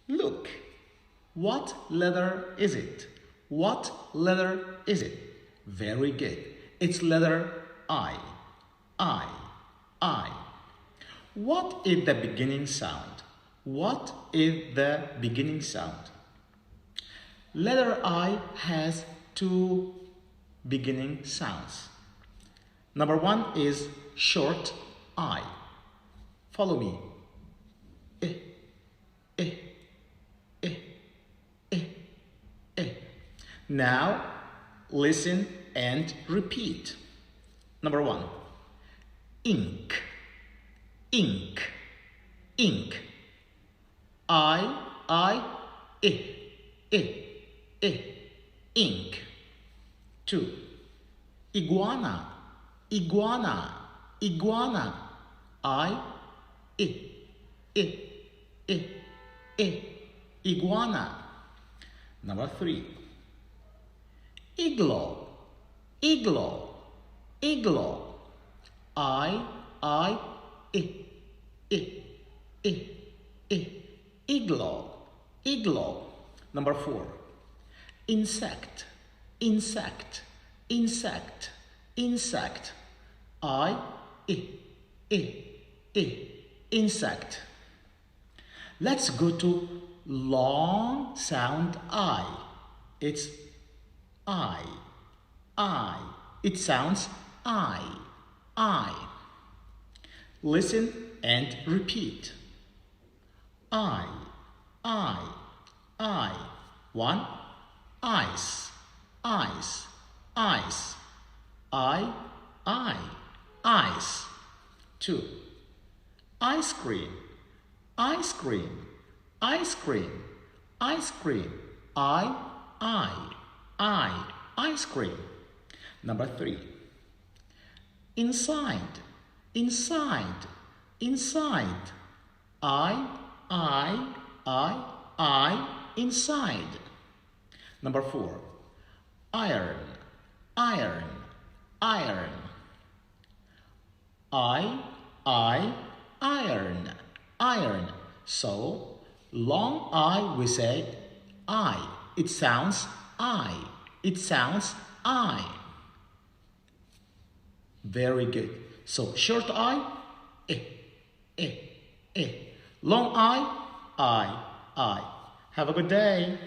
Look. What letter is it? What letter is it? Very good. It's letter I. I. I. What is the beginning sound? What is the beginning sound? Letter I has two beginning sounds. Number one is short I. Follow me. Eh, eh, eh, eh, eh. Now listen and repeat. Number one, ink, ink, ink. Ink. Two, iguana, iguana, iguana. Iguana. Number three, igloo, igloo, igloo. Igloo, igloo. Number four, insect, insect, insect, insect. Insect. Let's go to long sound I. It's I. It sounds I. Listen and repeat. I. One, ice, ice, ice. Ice. Two, ice cream, ice cream, ice cream, ice cream. Ice cream. Number three, inside, inside, inside. Inside. Number four, iron, iron, iron. Iron, iron. So long I we say I. It sounds I. It sounds I. Very good. So short I, long I. Have a good day.